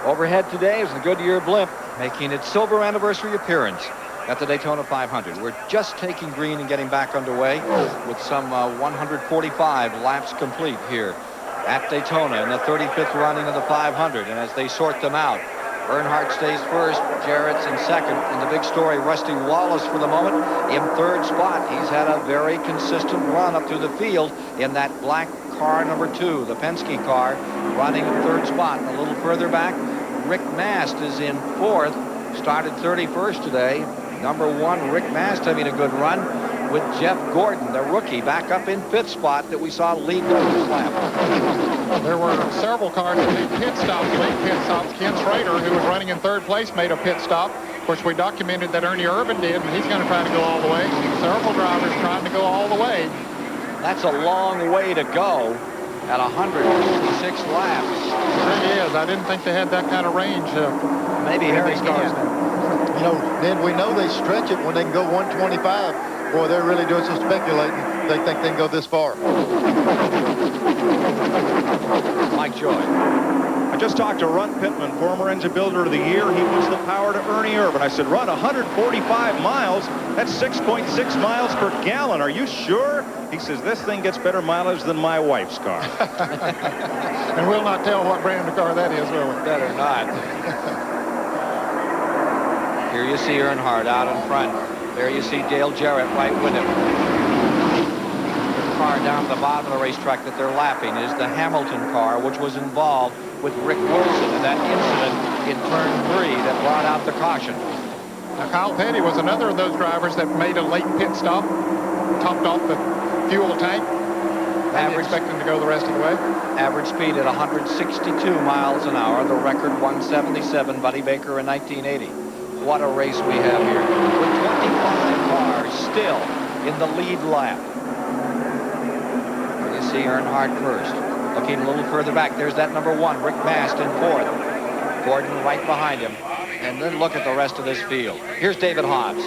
Overhead today is the Goodyear blimp, making its silver anniversary appearance at the Daytona 500. We're just taking green and getting back underway with some 145 laps complete here at Daytona in the 35th running of the 500. And as they sort them out, Earnhardt stays first, Jarrett's in second, and the big story, Rusty Wallace for the moment in third spot. He's had a very consistent run up through the field in that black car number 2, the Penske car, running in third spot. And a little further back, Rick Mast is in fourth, started 31st today. Number 1, Rick Mast having a good run with Jeff Gordon, the rookie, back up in fifth spot that we saw lead the first lap. There were several cars that made pit stops, late pit stops. Ken Schrader, who was running in third place, made a pit stop. Of course, we documented that Ernie Irvan did, and he's going to try to go all the way. Several drivers trying to go all the way. That's a long way to go at 156 laps. It really is. I didn't think they had that kind of range. Maybe Harry cars. You know, Ned, we know they stretch it when they can go 125. Boy, they're really doing some speculating. They think they can go this far. Mike Joy. I just talked to Runt Pittman, former engine builder of the year. He wants the power to Ernie Irvan. I said, Runt, 145 miles, that's 6.6 miles per gallon. Are you sure? He says, this thing gets better mileage than my wife's car. And we'll not tell what brand of car that is, will we? Better not. Here you see Earnhardt out in front. There you see Dale Jarrett right with him. The car down at the bottom of the racetrack that they're lapping is the Hamilton car, which was involved with Rick Wilson in that incident in turn 3 that brought out the caution. Now, Kyle Petty was another of those drivers that made a late pit stop, topped off the fuel tank. Average, expecting to go the rest of the way. Average speed at 162 miles an hour. The record 177, Buddy Baker in 1980. What a race we have here, with 25 cars still in the lead lap. You see Earnhardt first, looking a little further back. There's that number 1, Rick Mast, in fourth. Gordon right behind him. And then look at the rest of this field. Here's David Hobbs.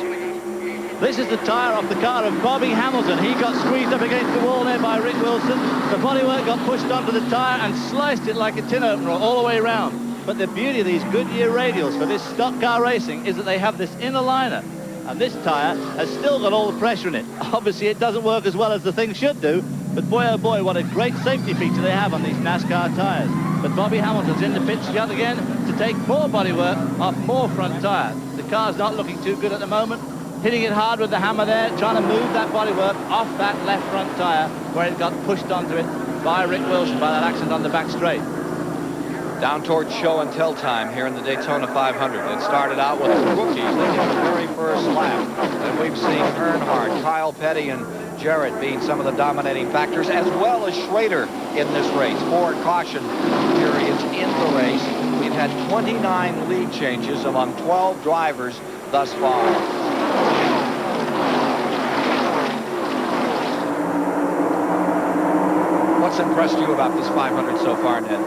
This is the tire off the car of Bobby Hamilton. He got squeezed up against the wall there by Rick Wilson. The bodywork got pushed onto the tire and sliced it like a tin opener all the way around. But the beauty of these Goodyear radials for this stock car racing is that they have this inner liner. And this tire has still got all the pressure in it. Obviously, it doesn't work as well as the thing should do. But boy, oh boy, what a great safety feature they have on these NASCAR tires. But Bobby Hamilton's in the pit yet again to take more bodywork off more front tire. The car's not looking too good at the moment. Hitting it hard with the hammer there, trying to move that bodywork off that left front tire where it got pushed onto it by Rick Wilson by that accident on the back straight. Down towards show and tell time here in the Daytona 500. It started out with the rookies. They did the very first lap. And we've seen Earnhardt, Kyle Petty, and Jarrett being some of the dominating factors, as well as Schrader in this race. 4 caution periods in the race. We've had 29 lead changes among 12 drivers thus far. What's impressed you about this 500 so far, Ned?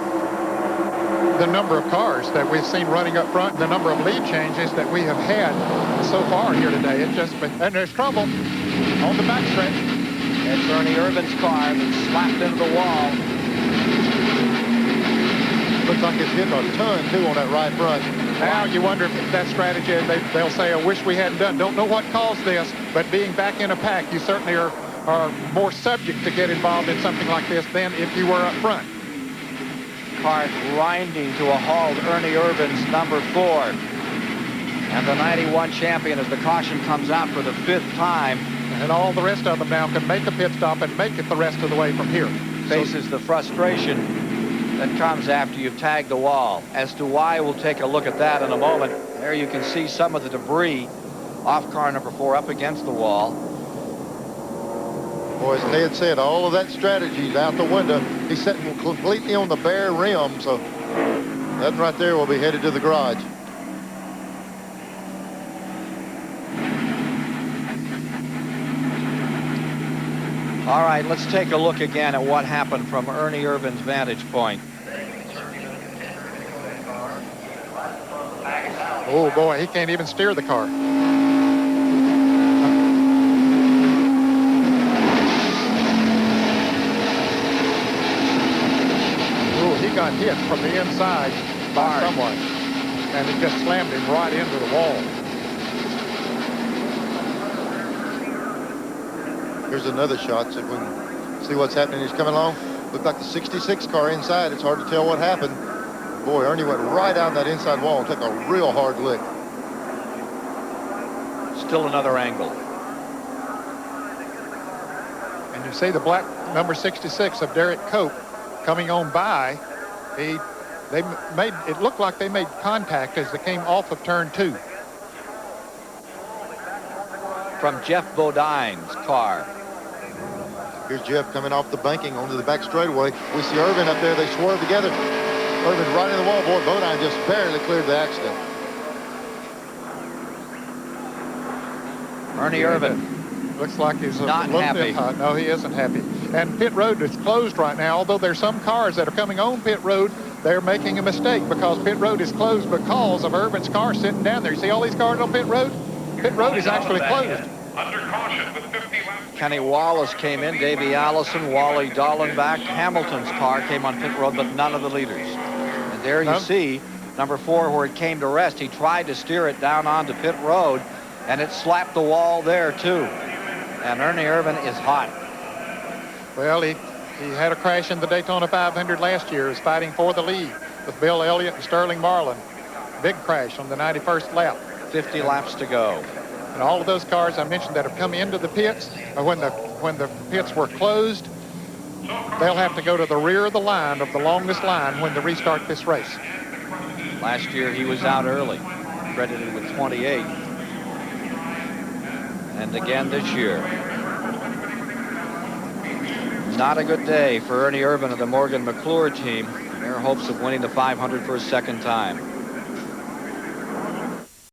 The number of cars that we've seen running up front, the number of lead changes that we have had so far here today. It's just been, and there's trouble on the backstretch. It's Ernie Irvan's car that's slapped into the wall. Looks like it's hitting a ton, too, on that right front. Now you wonder if that strategy, they'll say, I wish we hadn't done. Don't know what caused this, but being back in a pack, you certainly are more subject to get involved in something like this than if you were up front. Car grinding to a halt. Ernie Irvan's number 4. And the 91 champion as the caution comes out for the 5th time. And all the rest of them now can make a pit stop and make it the rest of the way from here. Faces the frustration that comes after you've tagged the wall. As to why, we'll take a look at that in a moment. There you can see some of the debris off car number 4 up against the wall. Boy, as Ned said, all of that strategy's out the window. He's sitting completely on the bare rim, so that right there will be headed to the garage. All right, let's take a look again at what happened from Ernie Irvan's vantage point. Oh, boy, he can't even steer the car. Got hit from the inside. by hard. someone. And it just slammed him right into the wall. Here's another shot so we can see what's happening. He's coming along. Looked like the 66 car inside. It's hard to tell what happened. Boy, Ernie went right out that inside wall and took a real hard lick. Still another angle. And you see the black number 66 of Derek Cope coming on by. It looked like they made contact as they came off of turn 2. From Jeff Bodine's car. Here's Jeff coming off the banking onto the back straightaway. We see Irvan up there. They swerve together. Irvan right in the wall. Boy, Bodine just barely cleared the accident. Ernie Irvan. Looks like he's Not a little happy. bit, no, he isn't happy. And pit road is closed right now. Although there's some cars that are coming on pit road, they're making a mistake because pit road is closed because of Irvan's car sitting down there. You see all these cars on pit road? Pit road is actually closed. Under caution with 50 laps. Kenny Wallace came in, Davey Allison, Wally Dallenbach. Hamilton's car came on pit road, but none of the leaders. And there you see number 4 where it came to rest. He tried to steer it down onto pit road, and it slapped the wall there too. And Ernie Irvan is hot. Well, he had a crash in the Daytona 500 last year. He was fighting for the lead with Bill Elliott and Sterling Marlin. Big crash on the 91st lap. 50 laps to go. And all of those cars I mentioned that have come into the pits, when the pits were closed, they'll have to go to the rear of the line, of the longest line, when they restart this race. Last year he was out early, credited with 28. And again this year. Not a good day for Ernie Irvan of the Morgan McClure team. Their hopes of winning the 500 for a second time.